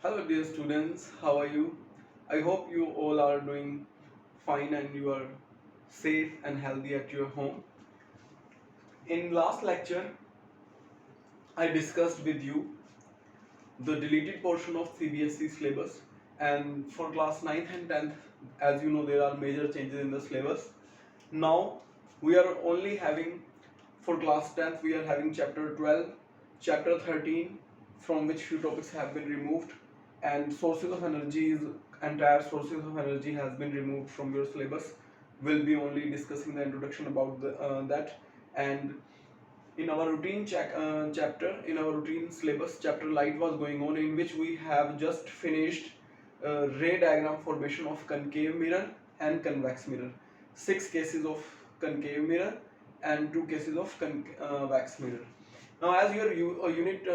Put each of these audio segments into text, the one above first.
Hello dear students, how are you? I hope you all are doing fine and you are safe and healthy at your home. In last lecture, I discussed with you the deleted portion of CBSE syllabus, and for class 9th and 10th, as you know, there are major changes in the syllabus. Now we are only having, for class 10th, we are having chapter 12, chapter 13, from which few topics have been removed, and sources of energy is entire sources of energy has been removed from your syllabus. We'll be only discussing the introduction about that. And in our routine chapter, in our routine syllabus, chapter light was going on, in which we have just finished ray diagram formation of concave mirror and convex mirror, 6 cases of concave mirror and 2 cases of convex mirror. Now as your unit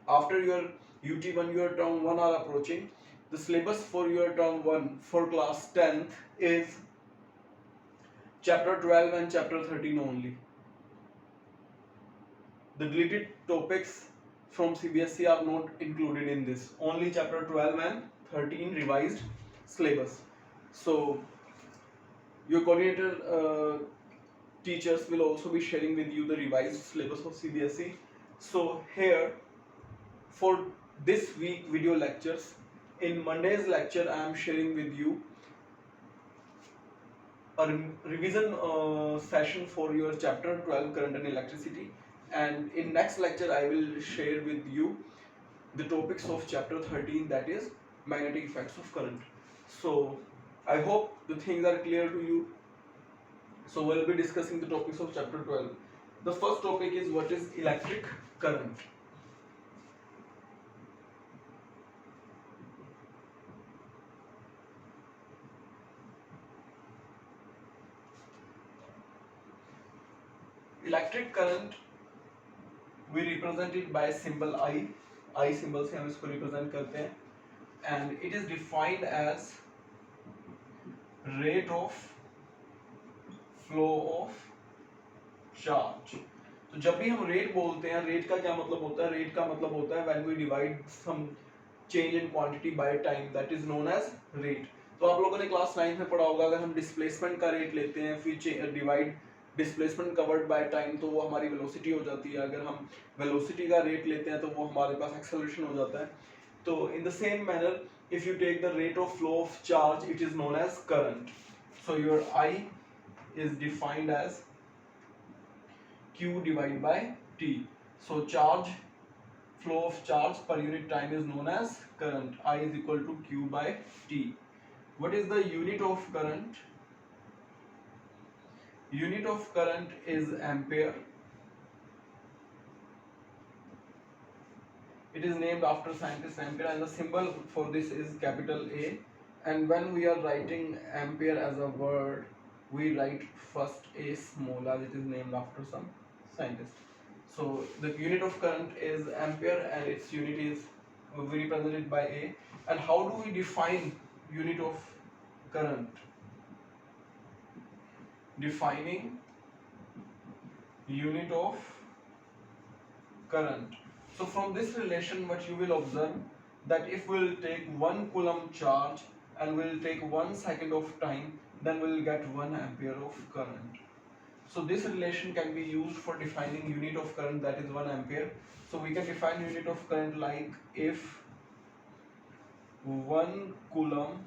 after your UT1, your term 1 are approaching, the syllabus for your term 1 for class 10th is chapter 12 and chapter 13 only. The deleted topics from CBSE are not included in this. Only chapter 12 and 13 revised syllabus. So your coordinator teachers will also be sharing with you the revised syllabus of CBSE. So here for this week video lectures, in Monday's lecture I am sharing with you a revision session for your chapter 12 current and electricity, and in next lecture I will share with you the topics of chapter 13, that is magnetic effects of current. So I hope the things are clear to you. So we'll be discussing the topics of chapter 12. The first topic is what is electric current. Electric current we represent it by symbol I symbol से हम इसको represent करते हैं, and it is defined as rate of flow of charge. तो जब भी हम rate बोलते हैं, रेट का क्या मतलब होता है? रेट का मतलब होता है when we divide some change in quantity by time, that is known as rate. तो आप लोगों ने क्लास 9 में पढ़ा होगा, अगर हम डिस्प्लेसमेंट का रेट लेते हैं फिर divide displacement covered by time तो वो हमारी वेलोसिटी हो जाती है. अगर हम वेलोसिटी का रेट लेते हैं तो वो हमारे पास एक्सेलरेशन हो जाता है. तो in the same manner if you take the rate of flow of charge, it is known as current. So your I is defined as Q divided by T. So charge, flow of charge per unit time is known as current. I is equal to Q by T. What is the unit of current? Unit of current is ampere. It is named after scientist Ampere, and the symbol for this is capital A. And when we are writing ampere as a word, we write first A small, as it is named after some scientist. So the unit of current is ampere and its unit is represented by A. And how do we define unit of current? Defining unit of current. So from this relation what you will observe, that if we will take 1 coulomb charge and we will take 1 second of time, then we will get 1 ampere of current. So this relation can be used for defining unit of current, that is 1 ampere. So we can define unit of current like if 1 coulomb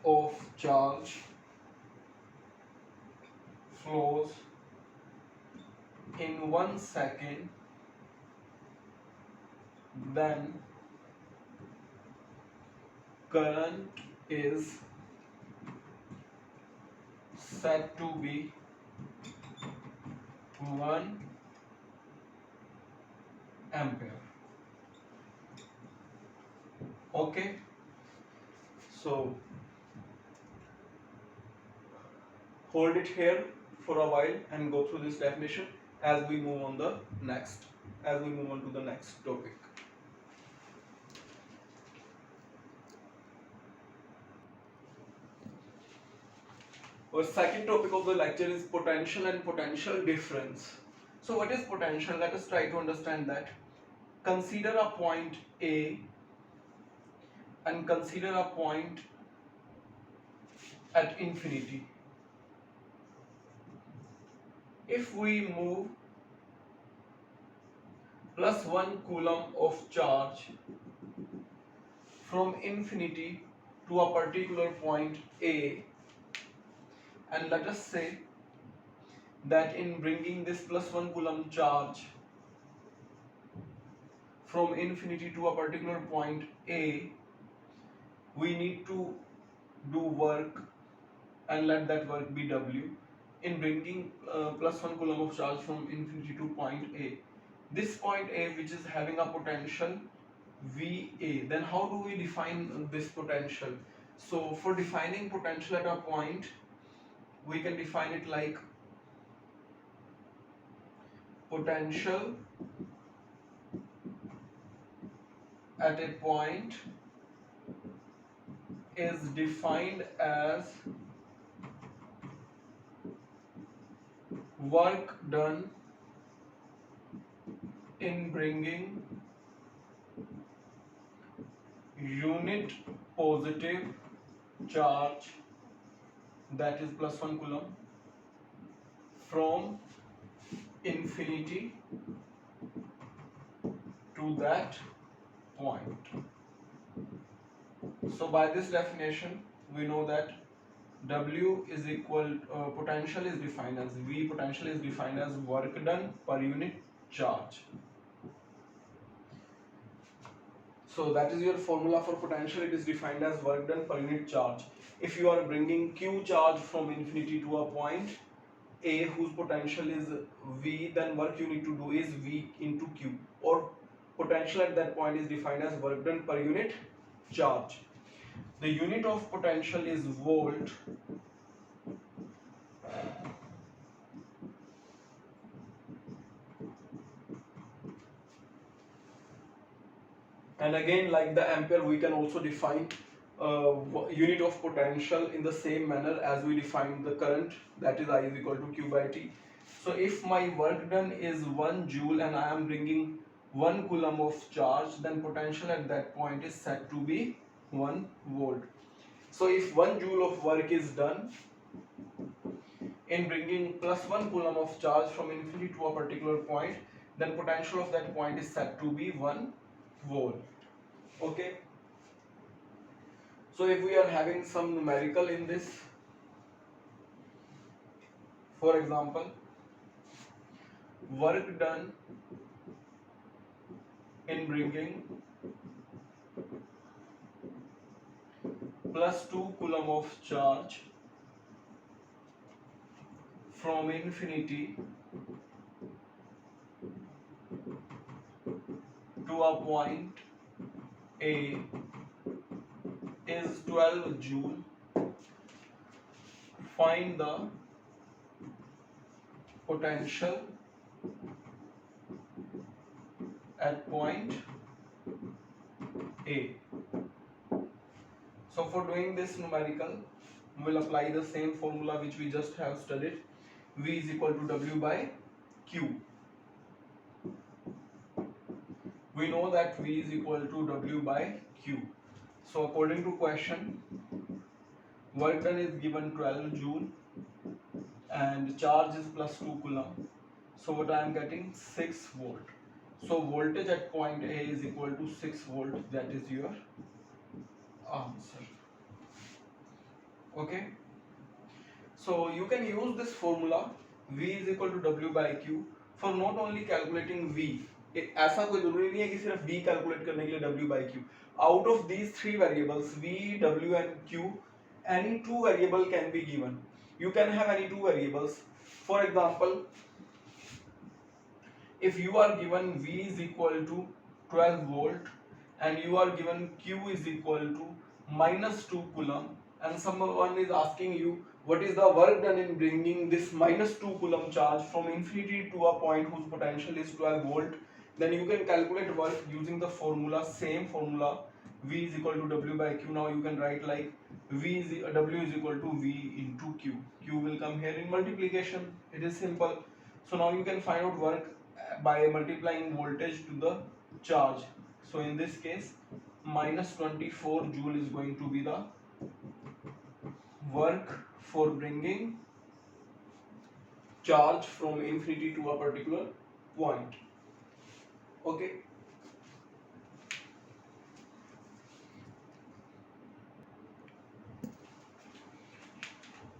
of charge flows in 1 second, then current is said to be 1 ampere. Okay, so hold it here for a while and go through this definition as we move on to the next topic. Our second topic of the lecture is potential and potential difference. So what is potential? Let us try to understand that. consider a point A and consider a point at infinity. If we move plus 1 coulomb of charge from infinity to a particular point A, and let us say that in bringing this plus 1 coulomb charge from infinity to a particular point A, we need to do work and let that work be W in bringing plus 1 coulomb of charge from infinity to point A. This point A, which is having a potential VA, then how do we define this potential? So for defining potential at a point, we can define it like potential at a point is defined as work done in bringing unit positive charge, that is plus 1 coulomb, from infinity to that point. So by this definition, we know that W is equal, potential is defined as V, potential is defined as work done per unit charge. So that is your formula for potential. It is defined as work done per unit charge. If you are bringing Q charge from infinity to a point A whose potential is V, then work you need to do is V into Q, or potential at that point is defined as work done per unit charge. The unit of potential is volt. And again, like the ampere, we can also define unit of potential in the same manner as we define the current, that is I is equal to Q by T. So if my work done is 1 joule and I am bringing 1 coulomb of charge, then potential at that point is said to be 1 volt. So if 1 joule of work is done in bringing plus 1 coulomb of charge from infinity to a particular point, then potential of that point is said to be 1 volt. Okay. So if we are having some numerical in this, for example, work done in bringing plus 2 coulomb of charge from infinity to a point A is 12 joule. Find the potential at point A. So for doing this numerical, we will apply the same formula which we just have studied. V is equal to W by Q. We know that V is equal to W by Q. So according to question, work done is given 12 joule and charge is plus 2 coulomb. So what I am getting, 6 volt. So voltage at point A is equal to 6 volt. That is your answer. Okay. So you can use this formula V is equal to W by Q for not only calculating V. ऐसा कोई जरूरी नहीं है कि सिर्फ V calculate करने के लिए W by Q. Out of these three variables V, W and Q, any two variable can be given. You can have any two variables. For example, if you are given V is equal to 12 volt and you are given Q is equal to minus 2 coulomb, and someone is asking you what is the work done in bringing this minus 2 coulomb charge from infinity to a point whose potential is 12 volt, then you can calculate work using the formula, same formula, V is equal to W by Q. Now you can write like W is equal to V into Q. Q will come here in multiplication. It is simple. So now you can find out work by multiplying voltage to the charge. So in this case, minus 24 joule is going to be the work for bringing charge from infinity to a particular point. Okay.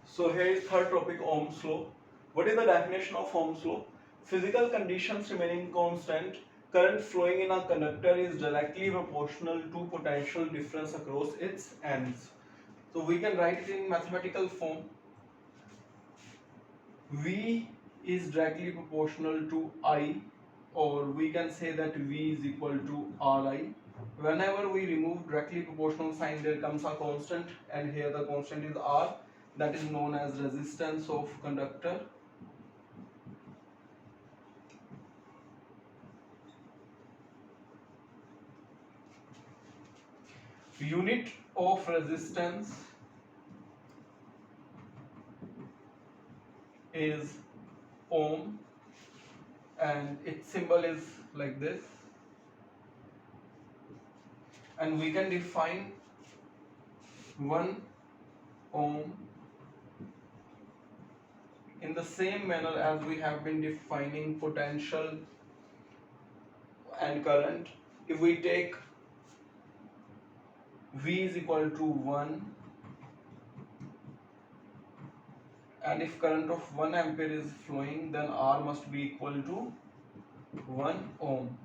So here is third topic, Ohm's law. What is the definition of Ohm's law? Physical conditions remaining constant, current flowing in a conductor is directly proportional to potential difference across its ends. So we can write it in mathematical form. V is directly proportional to I, or we can say that V is equal to Ri. Whenever we remove directly proportional sign, there comes a constant, and here the constant is R, that is known as resistance of conductor. Unit of resistance is ohm, and its symbol is like this, and we can define 1 ohm in the same manner as we have been defining potential and current. If we take V is equal to 1, and if current of 1 ampere is flowing, then R must be equal to 1 ohm.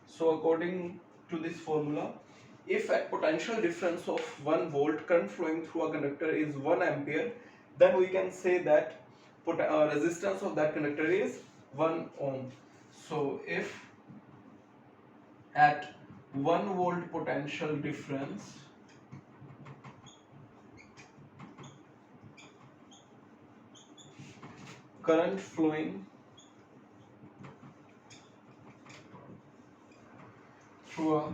So according to this formula, if at potential difference of 1 volt current flowing through a conductor is 1 ampere, then we can say that resistance of that conductor is 1 ohm. So if at 1 volt potential difference, current flowing through a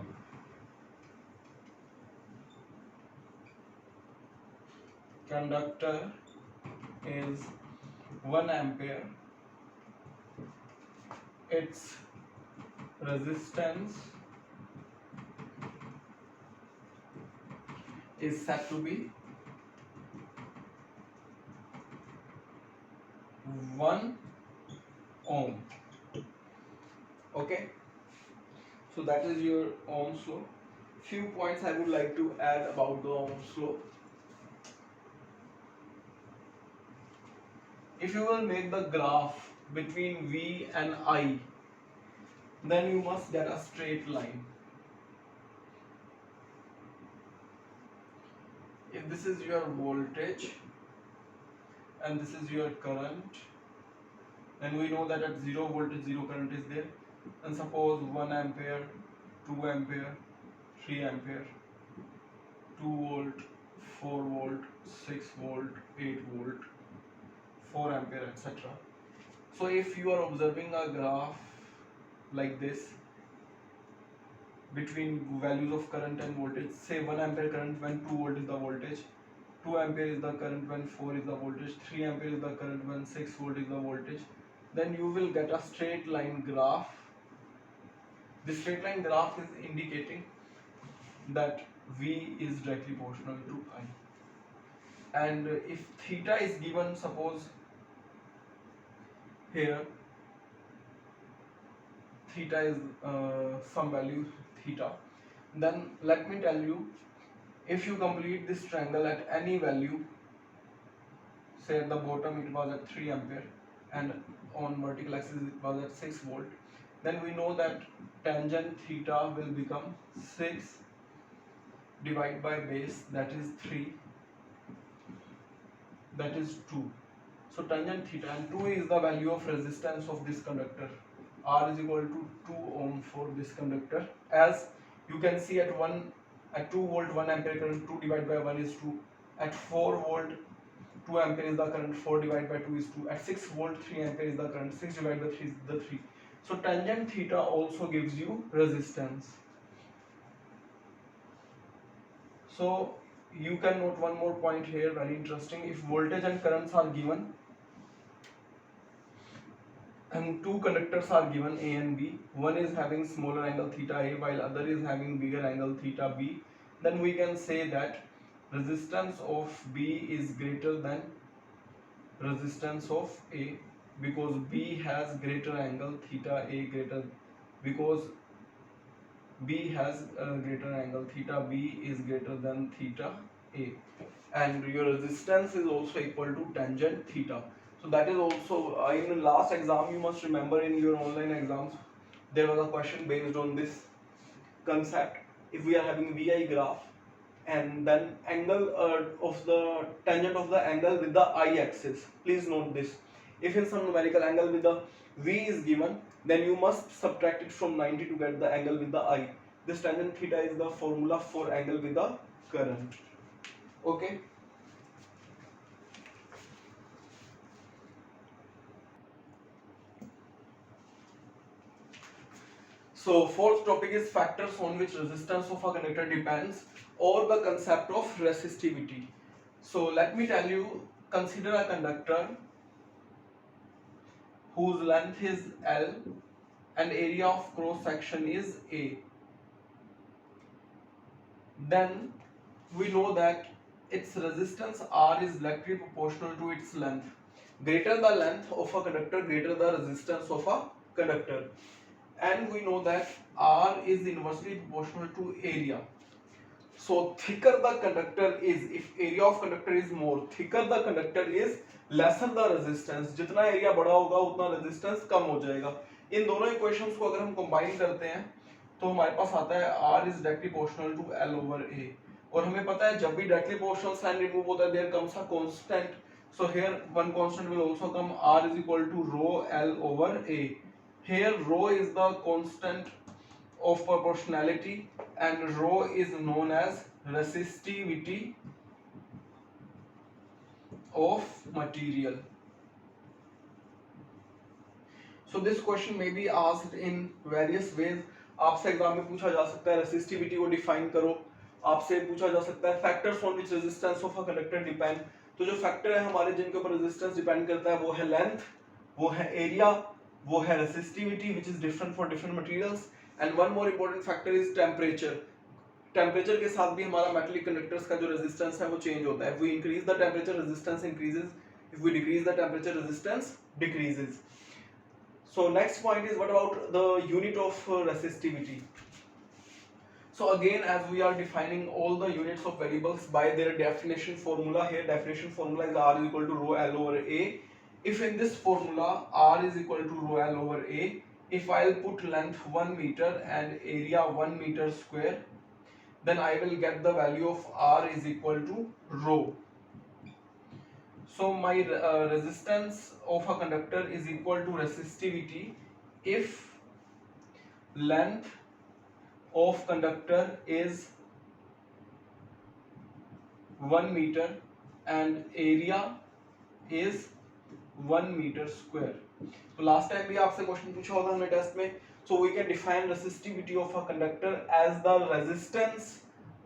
conductor is 1 ampere, its resistance is said to be 1 ohm. Okay, so that is your Ohm's law. Few points I would like to add about the Ohm's law. If you will make the graph between V and I, then you must get a straight line. If this is your voltage and this is your current, then we know that at 0 voltage 0 current is there. And suppose 1 ampere, 2 ampere, 3 ampere, 2 volt, 4 volt, 6 volt, 8 volt, 4 ampere, etc. So if you are observing a graph like this between values of current and voltage, say 1 ampere current when 2 volt is the voltage, 2 ampere is the current when 4 is the voltage, 3 ampere is the current when 6 volt is the voltage, then you will get a straight line graph. The straight line graph is indicating that V is directly proportional to I. And if theta is given, suppose here theta is some value theta, then let me tell you, if you complete this triangle at any value, say at the bottom it was at 3 ampere and on vertical axis it was at 6 volt, then we know that tangent theta will become 6 divided by base, that is 3, that is 2. So tangent theta, and 2 is the value of resistance of this conductor. R is equal to 2 ohm for this conductor. As you can see, at 2 volt 1 ampere current, 2 divided by 1 is 2. At 4 volt 2 ampere is the current, 4 divided by 2 is 2. At 6 volt 3 ampere is the current, 6 divided by 3 is the 3. So tangent theta also gives you resistance. So you can note one more point here, very interesting. If voltage and currents are given, and two conductors are given A and B. One is having smaller angle theta A while other is having bigger angle theta B. Then we can say that resistance of B is greater than resistance of A, because B has greater angle theta A greater, because B has a greater angle theta B is greater than theta A, and your resistance is also equal to tangent theta. So that is also in the last exam, you must remember, in your online exams there was a question based on this concept. If we are having VI graph and then angle of the tangent of the angle with the I axis, please note this, if in some numerical angle with the V is given, then you must subtract it from 90 to get the angle with the I. This tangent theta is the formula for angle with the current. Okay. So fourth topic is factors on which resistance of a conductor depends, or the concept of resistivity. So let me tell you, consider a conductor whose length is L and area of cross section is A. Then we know that its resistance R is directly proportional to its length. Greater the length of a conductor, greater the resistance of a conductor. And we know that R is inversely proportional to area. So thicker the conductor is, if area of conductor is more, thicker the conductor is, lesser the resistance. जितना area बड़ा होगा उतना resistance कम हो जाएगा. इन दोनों equations को अगर हम कंबाइन करते हैं तो हमारे पास आता है R is directly proportional to L over A. और हमें पता है जब भी directly proportional sign remove होता है, there comes a constant. So here one constant will also come. R is equal to rho L over A. Here rho is the constant of proportionality and rho is known as resistivity of material. So this question may be asked in various ways. आपसे exam में पूछा जा सकता है resistivity को define करो, आपसे पूछा जा सकता है factors on which resistance of a conductor depend. तो जो फैक्टर है हमारे जिनके ऊपर रेजिस्टेंस डिपेंड करता है वो है लेंथ, वो है एरिया, वो है resistivity which is different for different materials, and one more important factor is temperature. Temperature के साथ भी हमारा मेटलिक कंडक्टर्स का जो रेजिस्टेंस है वो चेंज होता है. If we increase the temperature resistance increases, if we decrease the temperature resistance decreases. So next point is, what about the unit of resistivity? So again, as we are defining all the units of variables by their definition formula, here definition formula is R is equal to rho L over A. If in this formula R is equal to rho L over A, if I'll put length 1 meter and area 1 meter square, then I will get the value of R is equal to rho. So my resistance of a conductor is equal to resistivity if length of conductor is 1 meter and area is 1 meter square. तो last time भी आपसे question पूछा होगा हमने test में. So we can define resistivity of a conductor as the resistance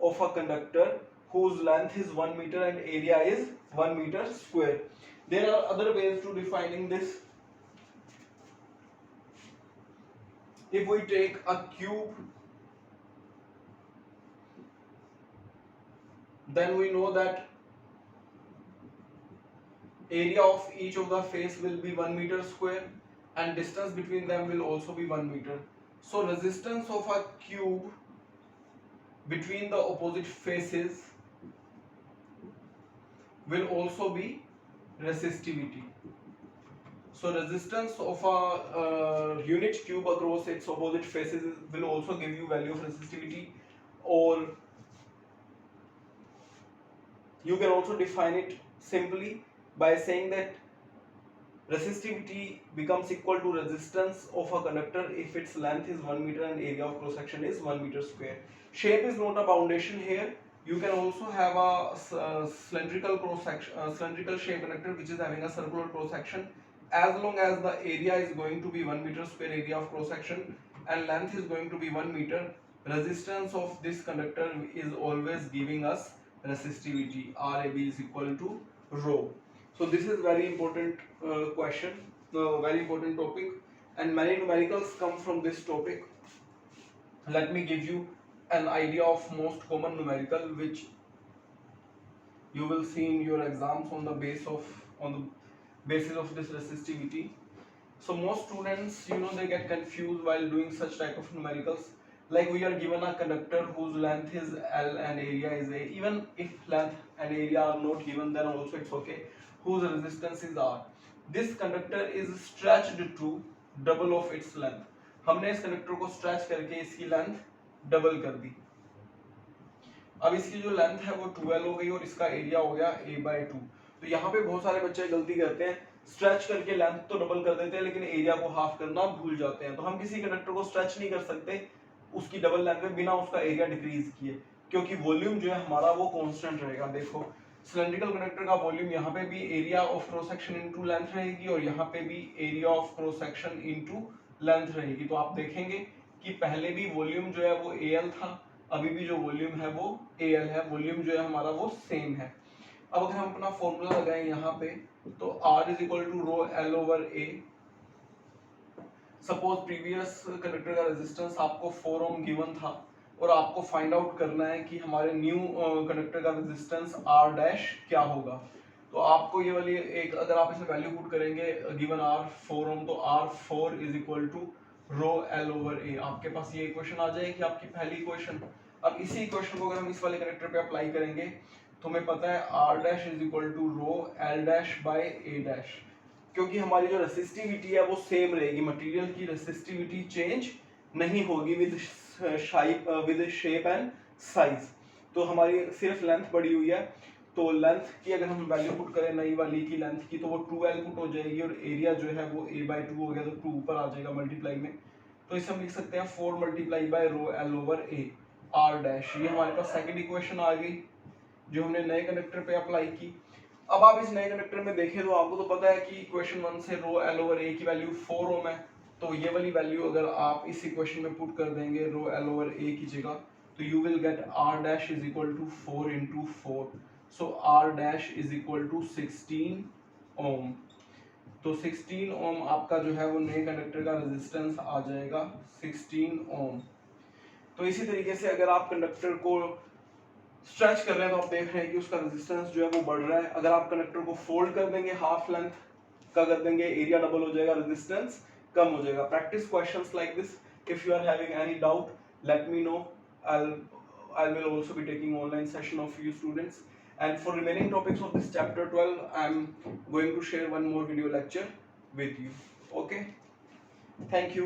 of a conductor whose length is 1 meter and area is 1 meter square. There are other ways to defining this. If we take a cube, then we know that area of each of the face will be 1 meter square and distance between them will also be 1 meter. So resistance of a cube between the opposite faces will also be resistivity. So resistance of a unit cube across its opposite faces will also give you value of resistivity. Or you can also define it simply by saying that resistivity becomes equal to resistance of a conductor if its length is 1 meter and area of cross section is 1 meter square. Shape is not a foundation here. You can also have a cylindrical cross section, cylindrical shape conductor which is having a circular cross section. As long as the area is going to be 1 meter square area of cross section and length is going to be 1 meter, resistance of this conductor is always giving us resistivity. RAB is equal to rho. So this is very important question. very important topic, and many numericals come from this topic. Let me give you an idea of most common numerical which you will see in your exams on the basis of this resistivity. So most students, they get confused while doing such type of numericals. Like we are given a conductor whose length is L and area is A. Even if length and area are not given, then also it's okay. Whose resistance is R. This conductor is stretched to double of its length. हमने इस conductor को stretch करके इसकी length double कर दी. अब इसकी जो length है वो 12 हो गई और इसका एरिया हो गया A/2. तो यहाँ पे बहुत सारे बच्चे गलती करते हैं, स्ट्रेच करके लेंथ तो डबल कर देते हैं लेकिन एरिया को हाफ करना भूल जाते हैं. तो हम किसी कंडक्टर को स्ट्रेच नहीं कर सकते उसकी डबल लेंथ में बिना उसका एरिया डिक्रीज किए, क्योंकि वॉल्यूम जो है हमारा वो कांस्टेंट रहेगा. देखो सिलेंड्रिकल कंडक्टर का वॉल्यूम यहाँ पे भी area of cross section into length रहेगी और यहाँ पे भी area of cross section into length रहेगी. तो आप देखेंगे कि पहले भी वॉल्यूम जो है वो AL था, अभी भी जो वॉल्यूम है वो AL है. वॉल्यूम जो है हमारा वो सेम है. अब अगर हम अपना फॉर्मूला लगाएं यहाँ पे, तो R is equal to rho L over A. Suppose previous conductor का रेजिस्टेंस आपको 4 ओम गिवन था और आपको फाइंड आउट करना है कि हमारे न्यू कंडक्टर का रेजिस्टेंस R डैश क्या होगा. तो आपको ये वाली एक, अगर आप इसमें वैल्यू पुट करेंगे गिवन R 4 ओम, तो R4 is equal to rho L over A. आपके पास ये इक्वेशन आ जाएगी, आपकी पहली इक्वेशन. अब इसी इक्वेशन को अगर हम इस वाले कंडक्टर पे अप्लाई करेंगे तो हमें पता है R dash is equal to rho L dash by A dash. क्योंकि हमारी जो रेसिस्टिविटी है वो सेम रहेगी, मटेरियल की रेसिस्टिविटी चेंज नहीं होगी विद शेप एंड साइज. तो हमारी सिर्फ लेंथ बढ़ी हुई है. तो लेंथ की अगर हम वैल्यू पुट करें नई वाली की लेंथ की, तो वो 2L पुट हो जाएगी और एरिया जो है वो A/2 हो गया, तो 2 ऊपर आ जाएगा मल्टीप्लाई में. तो इसे हम लिख सकते हैं 4 multiply by rho L over A R dash. ये हमारे पास सेकंड इक्वेशन आ गई जो हमने नए कंडक्टर पे अप्लाई की. अब आप इस नए कंडक्टर में देखें तो आपको तो पता है कि इक्वेशन 1 से रो L ओवर A की वैल्यू 4 ओम है. तो ये वाली वैल्यू अगर आप इस इक्वेशन में पुट कर देंगे रो L ओवर A की जगह, तो you will get R dash is equal to 4 into 4. So R dash is equal to 16 ohm. तो 16 ओम आपका जो है वो नए कंडक्टर का रेजिस्टेंस आ जाएगा 16 ओम. तो इसी तरीके से अगर आप कंडक्टर को स्ट्रेच कर रहे हैं तो आप देख रहे हैं कि उसका रेजिस्टेंस जो है वो बढ़ रहा है. अगर आप कंडक्टर को फोल्ड कर देंगे, हाफ लेंथ का कर देंगे, एरिया डबल हो जाएगा, रेजिस्टेंस कम हो जाएगा. Practice questions like this. If you are having any doubt let me know. I will also be taking online session of you students, and for remaining topics of this chapter 12 I am going to share one more video lecture with you. Okay, thank you.